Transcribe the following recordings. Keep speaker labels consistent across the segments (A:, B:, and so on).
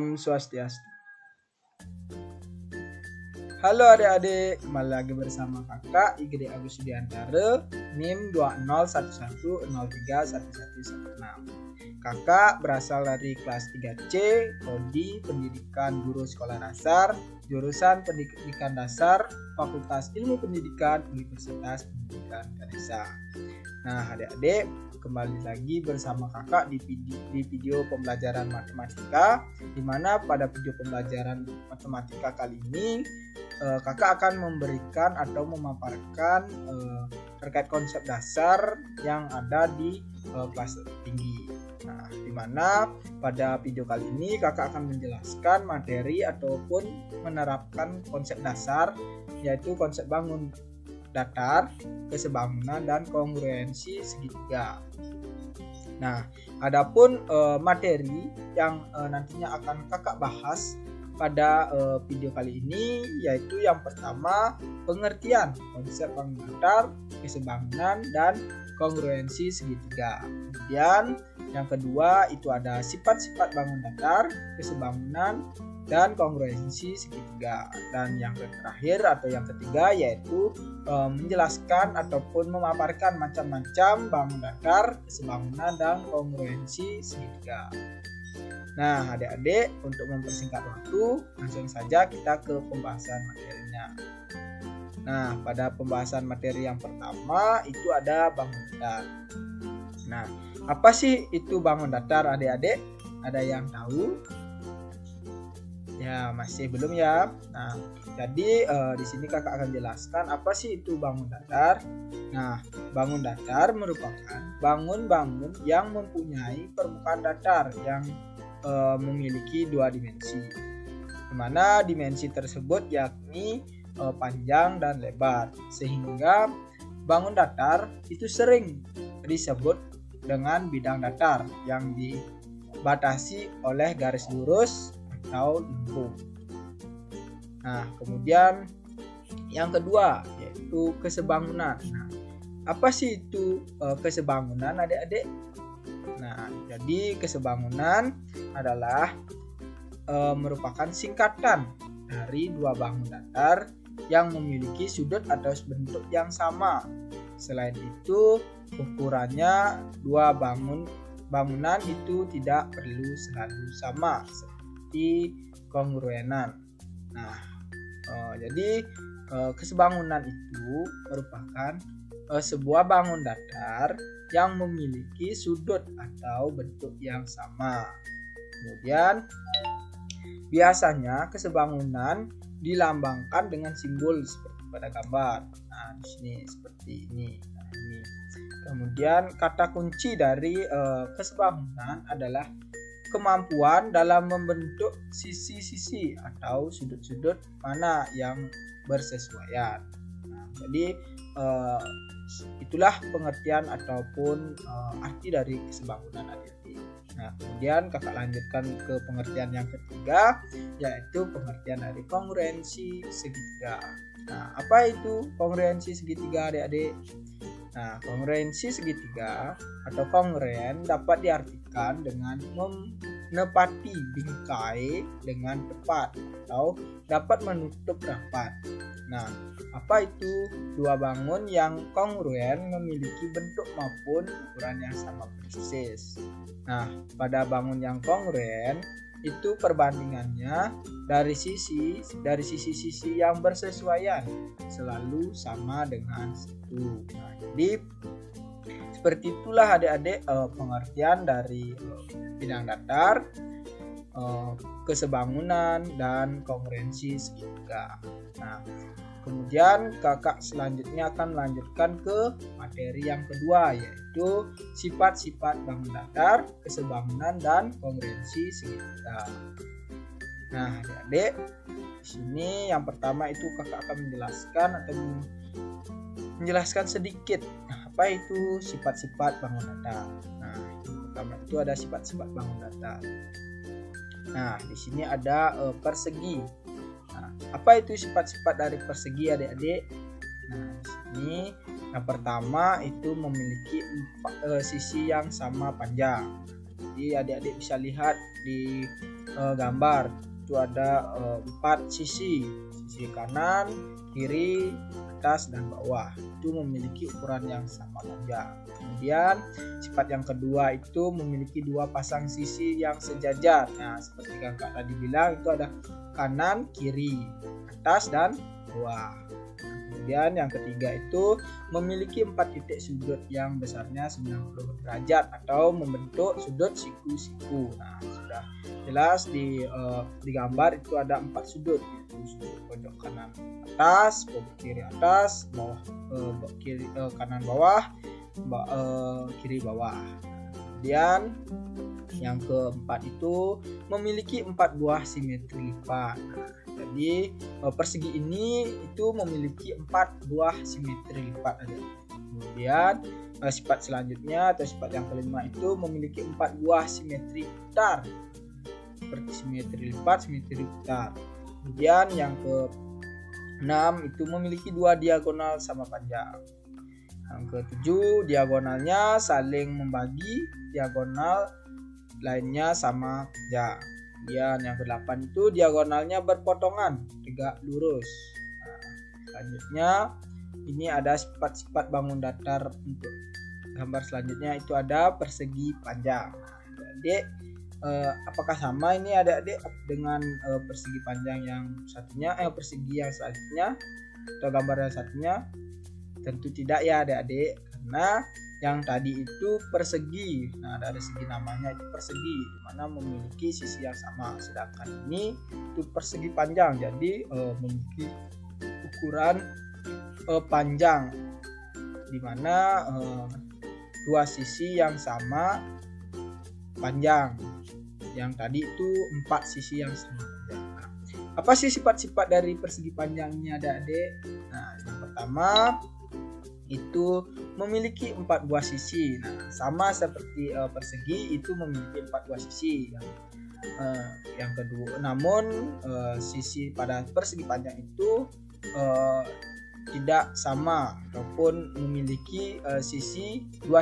A: Om Swastiastu. Halo adik-adik, kembali lagi bersama kakak IGD Agus Sudiantara, NIM 20110311116. Kakak berasal dari kelas 3C, Prodi Pendidikan Guru Sekolah Dasar, jurusan Pendidikan Dasar, Fakultas Ilmu Pendidikan, Universitas Pendidikan Ganesha. Nah adik-adik, kembali lagi bersama kakak di video pembelajaran matematika, di mana pada video pembelajaran matematika kali ini kakak akan memberikan atau memaparkan terkait konsep dasar yang ada di kelas tinggi. Nah, di mana pada video kali ini kakak akan menjelaskan materi ataupun menerapkan konsep dasar, yaitu konsep bangun datar, kesebangunan, dan kongruensi segitiga. Nah, adapun materi yang nantinya akan kakak bahas pada video kali ini, yaitu yang pertama pengertian konsep bangun datar, kesebangunan, dan kongruensi segitiga. Kemudian yang kedua itu ada sifat-sifat bangun datar, kesebangunan, dan kongruensi segitiga. Dan yang terakhir atau yang ketiga yaitu menjelaskan ataupun memaparkan macam-macam bangun datar, kesebangunan, dan kongruensi segitiga. Nah adik-adik, untuk mempersingkat waktu, langsung saja kita ke pembahasan materinya. Nah, pada pembahasan materi yang pertama itu ada bangun datar. Nah, apa sih itu bangun datar adik-adik? Ada yang tahu? Ya, masih belum ya. Nah, jadi di sini kakak akan jelaskan apa sih itu bangun datar. Nah, bangun datar merupakan bangun-bangun yang mempunyai permukaan datar yang memiliki dua dimensi, di mana dimensi tersebut yakni panjang dan lebar, sehingga bangun datar itu sering disebut dengan bidang datar yang dibatasi oleh garis lurus atau lengkung. Nah, kemudian yang kedua yaitu kesebangunan. Nah, apa sih itu kesebangunan adik-adik? Nah, jadi kesebangunan adalah merupakan singkatan dari dua bangun datar yang memiliki sudut atau bentuk yang sama. Selain itu, ukurannya dua bangunan itu tidak perlu selalu sama, seperti kongruenan. Nah, jadi kesebangunan itu merupakan sebuah bangun datar yang memiliki sudut atau bentuk yang sama. Kemudian biasanya kesebangunan dilambangkan dengan simbol seperti pada gambar. Nah, di sini seperti ini. Nah, ini. Kemudian kata kunci dari kesebangunan adalah kemampuan dalam membentuk sisi-sisi atau sudut-sudut mana yang bersesuaian. Nah, jadi itulah pengertian ataupun arti dari kesebangunan adik-adik. Nah, kemudian kakak lanjutkan ke pengertian yang ketiga, yaitu pengertian dari kongruensi segitiga. Nah, apa itu kongruensi segitiga adik-adik? Nah, kongruensi segitiga atau kongruen dapat diartikan dengan menepati bingkai dengan tepat atau dapat menutup rapat. Nah, apa itu dua bangun yang kongruen memiliki bentuk maupun ukuran yang sama persis. Nah, pada bangun yang kongruen itu perbandingannya dari sisi-sisi yang bersesuaian selalu sama dengan 1. Nah, jadi seperti itulah adik-adik pengertian dari bidang datar, kesebangunan, dan kongruensi segitiga. Nah, kemudian kakak selanjutnya akan melanjutkan ke materi yang kedua, yaitu sifat-sifat bangun datar, kesebangunan, dan kongruensi segitiga. Nah, adik-adik, di sini yang pertama itu kakak akan menjelaskan sedikit apa itu sifat-sifat bangun datar. Nah, yang pertama itu ada sifat-sifat bangun datar. Nah, di sini ada persegi. Nah, apa itu sifat-sifat dari persegi adik-adik? Nah, di sini yang pertama itu memiliki sisi yang sama panjang. Jadi adik-adik bisa lihat di gambar itu ada 4 sisi kanan, kiri, atas, dan bawah. Itu memiliki ukuran yang sama panjang. Kemudian sifat yang kedua itu memiliki 2 pasang sisi yang sejajar. Nah, seperti kakak tadi bilang, itu ada kanan, kiri, atas, dan bawah. Kemudian yang ketiga itu memiliki 4 titik sudut yang besarnya 90 derajat atau membentuk sudut siku-siku. Nah, sudah jelas di gambar itu ada 4 sudut, yaitu sudut pojok kanan atas, pojok kiri atas, bawah kiri kanan bawah, kiri bawah. Kemudian yang keempat itu memiliki 4 buah simetri lipat. Jadi persegi ini itu memiliki 4 buah simetri lipat ada. Kemudian sifat selanjutnya atau sifat yang kelima itu memiliki 4 buah simetri putar, seperti simetri lipat, simetri putar. Kemudian yang ke-6 itu memiliki 2 diagonal sama panjang. Yang ke-7 diagonalnya saling membagi, diagonal lainnya sama panjang. Kemudian yang ke-8 itu diagonalnya berpotongan, tegak lurus. Nah, selanjutnya ini ada sifat-sifat bangun datar untuk gambar selanjutnya itu ada persegi panjang. Nah, adik, apakah sama ini adik-adik dengan persegi panjang yang satunya, persegi yang selanjutnya atau gambar yang satunya? Tentu tidak ya adik-adik, karena yang tadi itu persegi. Nah, dari segi namanya itu persegi, di mana memiliki sisi yang sama. Sedangkan ini itu persegi panjang, jadi memiliki ukuran panjang, di mana 2 sisi yang sama panjang. Yang tadi itu 4 sisi yang sama panjang. Nah, apa sih sifat-sifat dari persegi panjang ini adik-adik? Nah, yang pertama itu memiliki 4 buah sisi. Nah, sama seperti persegi itu memiliki 4 buah sisi. Yang kedua, namun sisi pada persegi panjang itu tidak sama ataupun memiliki 2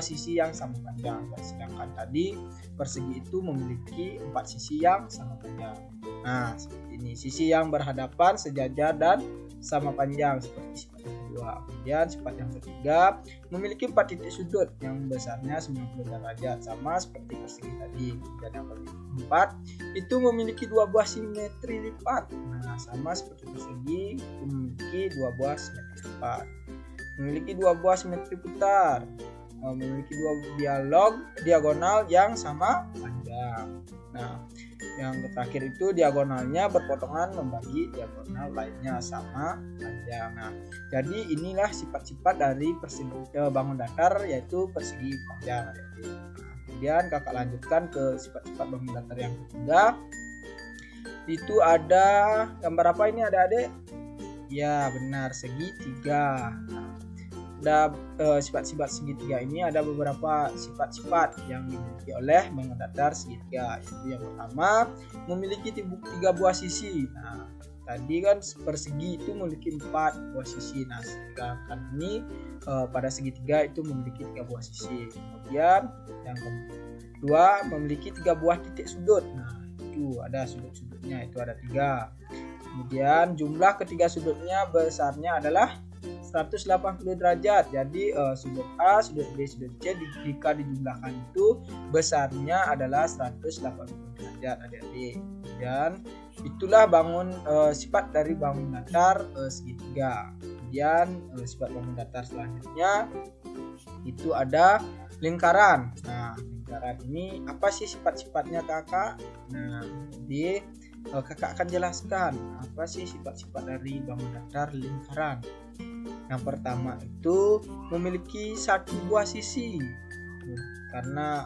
A: sisi yang sama panjang. Sedangkan tadi persegi itu memiliki 4 sisi yang sama panjang. Nah, seperti ini, sisi yang berhadapan, sejajar, dan sama panjang seperti sifat yang kedua. Kemudian sifat yang ketiga memiliki 4 titik sudut yang besarnya 90 derajat, sama seperti persegi tadi. Dan yang keempat itu memiliki 2 buah simetri lipat. Nah, sama seperti persegi memiliki 2 buah simetri lipat. Memiliki 2 buah simetri putar. Memiliki 2 diagonal yang sama panjang. Nah, yang terakhir itu diagonalnya berpotongan membagi diagonal lainnya sama panjang. Nah, jadi inilah sifat-sifat dari persegi bangun datar, yaitu persegi panjang. Nah, kemudian kakak lanjutkan ke sifat-sifat bangun datar yang ketiga. Itu ada gambar apa ini adik-adik? Ya, benar, segitiga. Ada sifat-sifat segitiga ini ada beberapa sifat-sifat yang dimiliki oleh bangun datar segitiga. Itu yang pertama, memiliki 3 buah sisi. Nah, tadi kan persegi itu memiliki 4 buah sisi. Nah, sedangkan ini pada segitiga itu memiliki 3 buah sisi. Kemudian yang kedua, memiliki 3 buah titik sudut. Nah, itu ada sudut-sudutnya, itu ada 3. Kemudian jumlah ketiga sudutnya besarnya adalah 180 derajat. Jadi sudut A, sudut B, sudut C jika dijumlahkan itu besarnya adalah 180 derajat adik-adik. Dan itulah sifat dari bangun datar segitiga. Kemudian sifat bangun datar selanjutnya itu ada lingkaran. Nah, lingkaran ini apa sih sifat-sifatnya kakak? Nah, jadi kakak akan jelaskan apa sih sifat-sifat dari bangun datar lingkaran. Yang pertama itu memiliki 1 buah sisi, karena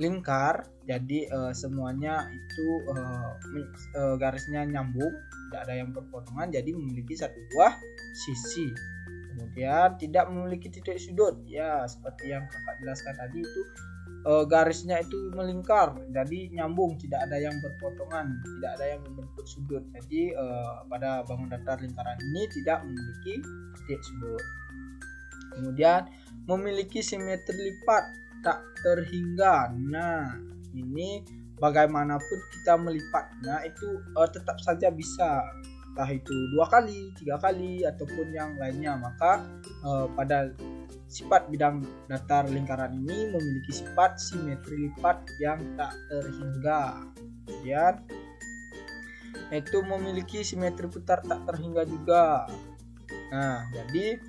A: lingkar, jadi semuanya itu garisnya nyambung, tidak ada yang berpotongan, jadi memiliki 1 buah sisi. Kemudian tidak memiliki titik sudut, ya seperti yang kakak jelaskan tadi itu garisnya itu melingkar, jadi nyambung, tidak ada yang berpotongan, tidak ada yang membentuk sudut. Jadi pada bangun datar lingkaran ini tidak memiliki titik sudut. Kemudian memiliki simetri lipat tak terhingga. Nah, ini bagaimanapun kita melipatnya itu tetap saja bisa, entah itu 2 kali, 3 kali ataupun yang lainnya. Maka pada sifat bidang datar lingkaran ini memiliki sifat simetri lipat yang tak terhingga. Kemudian itu memiliki simetri putar tak terhingga juga. Nah, jadi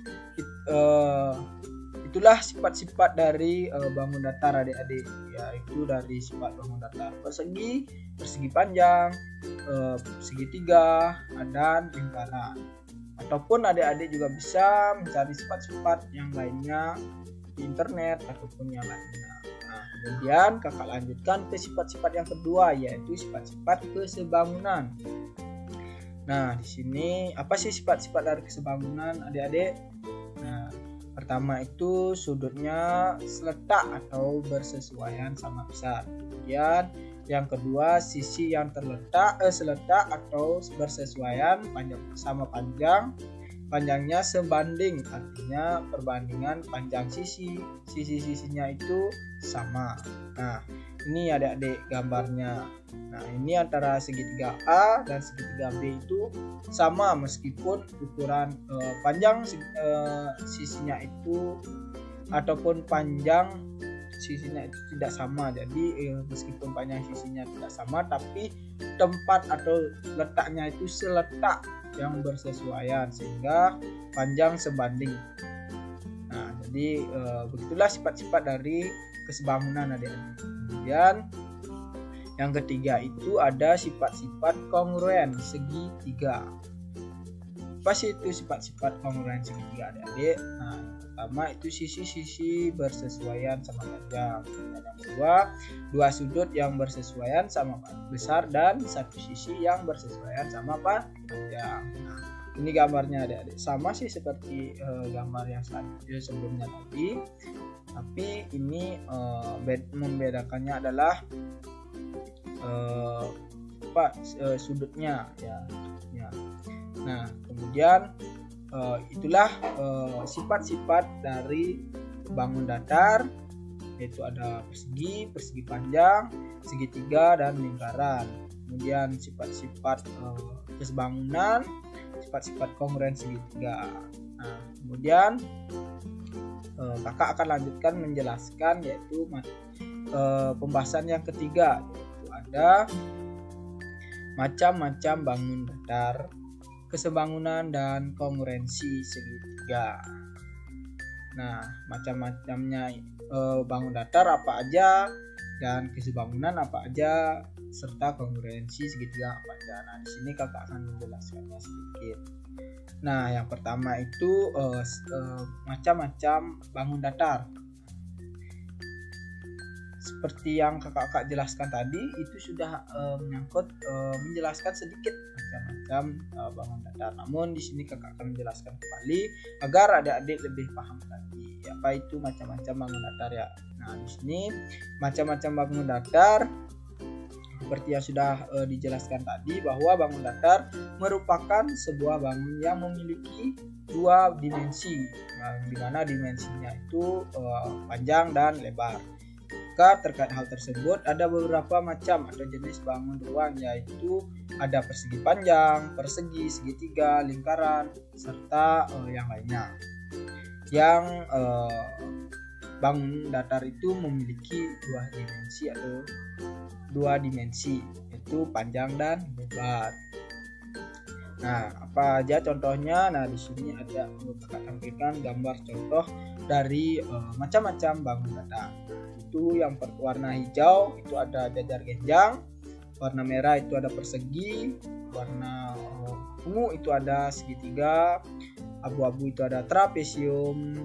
A: itulah sifat-sifat dari bangun datar adik-adik, yaitu dari sifat bangun datar persegi, persegi panjang, segitiga, dan lingkaran. Ataupun adik-adik juga bisa mencari sifat-sifat yang lainnya di internet ataupun yang lainnya. Nah, kemudian kakak lanjutkan ke sifat-sifat yang kedua, yaitu sifat-sifat kesebangunan. Nah, di sini apa sih sifat-sifat dari kesebangunan adik-adik? Nah, pertama itu sudutnya seletak atau bersesuaian sama besar. Kemudian yang kedua sisi yang seletak atau bersesuaian panjang sama panjang. Panjangnya sebanding, artinya perbandingan panjang sisi-sisinya itu sama. Nah, ini adik-adik gambarnya. Nah, ini antara segitiga A dan segitiga B itu sama meskipun ukuran panjang sisinya itu ataupun panjang sisinya itu tidak sama. Jadi meskipun panjang sisinya tidak sama, tapi tempat atau letaknya itu seletak yang bersesuaian sehingga panjang sebanding. Nah, jadi begitulah sifat-sifat dari kesebangunan adik-adik. Kemudian yang ketiga itu ada sifat-sifat kongruen segitiga. Apa sih itu sifat-sifat kongruen segitiga adik-adik? Nah, yang pertama itu sisi-sisi bersesuaian sama panjang. Dan yang kedua, dua sudut yang bersesuaian sama besar dan satu sisi yang bersesuaian sama panjang. Nah, ini gambarnya adik-adik. Sama sih seperti gambar yang sebelumnya tadi. Tapi ini membedakannya adalah sudutnya ya. Nah, kemudian itulah sifat-sifat dari bangun datar, yaitu ada persegi, persegi panjang, segitiga, dan lingkaran. Kemudian sifat-sifat kesebangunan, sifat-sifat kongruen segitiga. Nah, kemudian kakak akan lanjutkan menjelaskan yaitu pembahasan yang ketiga, yaitu ada macam-macam bangun datar, kesebangunan, dan kongruensi segitiga. Nah, macam-macamnya bangun datar apa aja dan kesebangunan apa aja serta kongruensi segitiga apa aja. Nah, di sini kakak akan menjelaskannya sedikit. Nah, yang pertama itu macam-macam bangun datar. Seperti yang kakak jelaskan tadi, itu sudah menyangkut menjelaskan sedikit macam-macam bangun datar. Namun di sini kakak akan menjelaskan kembali agar adik-adik lebih paham lagi apa itu macam-macam bangun datar ya. Nah, di sini macam-macam bangun datar seperti yang sudah dijelaskan tadi, bahwa bangun datar merupakan sebuah bangun yang memiliki dua dimensi, di mana dimensinya itu panjang dan lebar. Maka terkait hal tersebut ada beberapa macam atau jenis bangun ruang, yaitu ada persegi panjang, persegi, segitiga, lingkaran, serta yang lainnya. Yang bangun datar itu memiliki dua dimensi yaitu panjang dan lebar. Nah, apa aja contohnya? Nah, di sini ada kakak tampilkan gambar contoh dari macam-macam bangun datar. Itu yang warna hijau itu ada jajar genjang, warna merah itu ada persegi, warna ungu itu ada segitiga, abu-abu itu ada trapesium,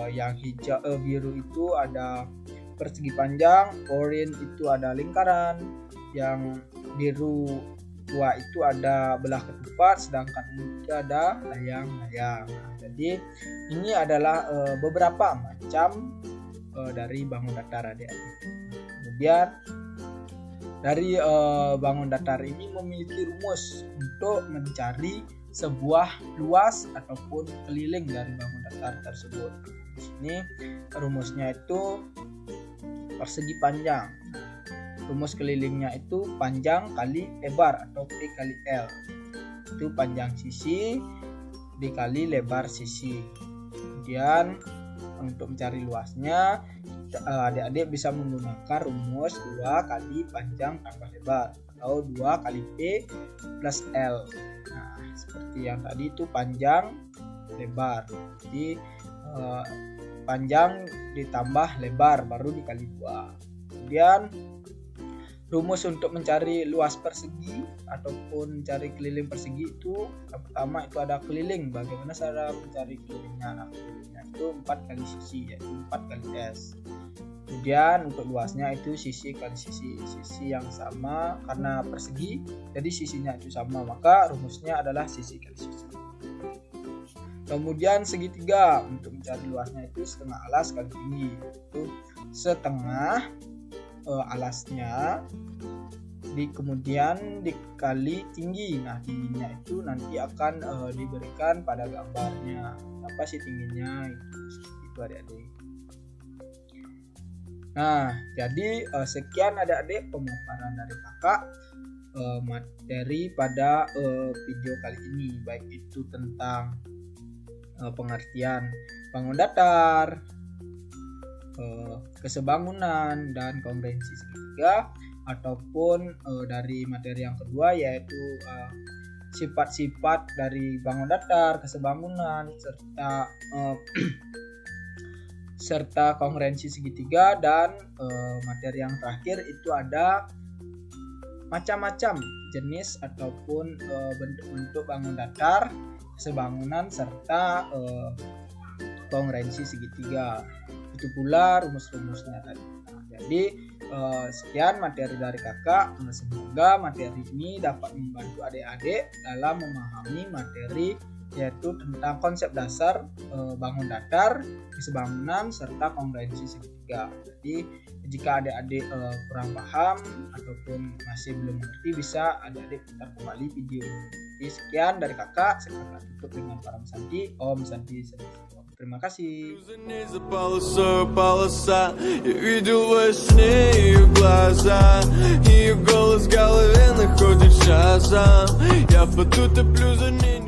A: yang hijau biru itu ada persegi panjang, oranye itu ada lingkaran, yang biru tua itu ada belah ketupat, sedangkan itu ada layang-layang. Nah, jadi ini adalah beberapa macam dari bangun datar adik-adik. Kemudian dari bangun datar ini memiliki rumus untuk mencari sebuah luas ataupun keliling dari bangun datar tersebut. Di sini rumusnya itu persegi panjang. rumus kelilingnya itu panjang kali lebar atau P kali L. Itu panjang sisi dikali lebar sisi. Kemudian untuk mencari luasnya, adik-adik bisa menggunakan rumus 2 kali panjang tambah lebar atau 2 kali P plus L. Nah, seperti yang tadi itu panjang lebar. Jadi panjang ditambah lebar baru dikali 2. Kemudian rumus untuk mencari luas persegi ataupun mencari keliling persegi itu yang pertama itu ada keliling. Bagaimana cara mencari kelilingnya? Nah, kelilingnya itu 4 kali sisi, yaitu 4 kali S. Kemudian untuk luasnya itu sisi kali sisi yang sama, karena persegi jadi sisinya itu sama, maka rumusnya adalah sisi kali sisi. Kemudian segitiga, untuk mencari luasnya itu setengah alas kali tinggi, itu setengah alasnya kemudian dikali tinggi. Nah, tingginya itu nanti akan diberikan pada gambarnya. Apa sih tingginya? Itu adik-adik. Nah, jadi sekian adik-adik pemaparan dari kakak materi pada video kali ini, baik itu tentang pengertian bangun datar, kesebangunan, dan kongruensi segitiga, ataupun dari materi yang kedua yaitu sifat-sifat dari bangun datar, kesebangunan, serta kongruensi segitiga, dan materi yang terakhir itu ada macam-macam jenis ataupun bentuk bangun datar, kesebangunan, serta kongruensi segitiga. Itu pula rumus-rumusnya tadi. Nah, jadi sekian materi dari kakak. Semoga materi ini dapat membantu adik-adik dalam memahami materi yaitu tentang konsep dasar bangun datar, kesebangunan, serta kongruensi segitiga. Jadi jika adik-adik kurang paham ataupun masih belum mengerti, bisa adik-adik putar kembali video ini. Jadi sekian dari kakak. Saya tutup dengan Param Santi. Om Santi. Terima kasih.
B: Полоса, я видел во сне ее глаза, ее голос в голове находит шазам. Я в поту топлю за ней.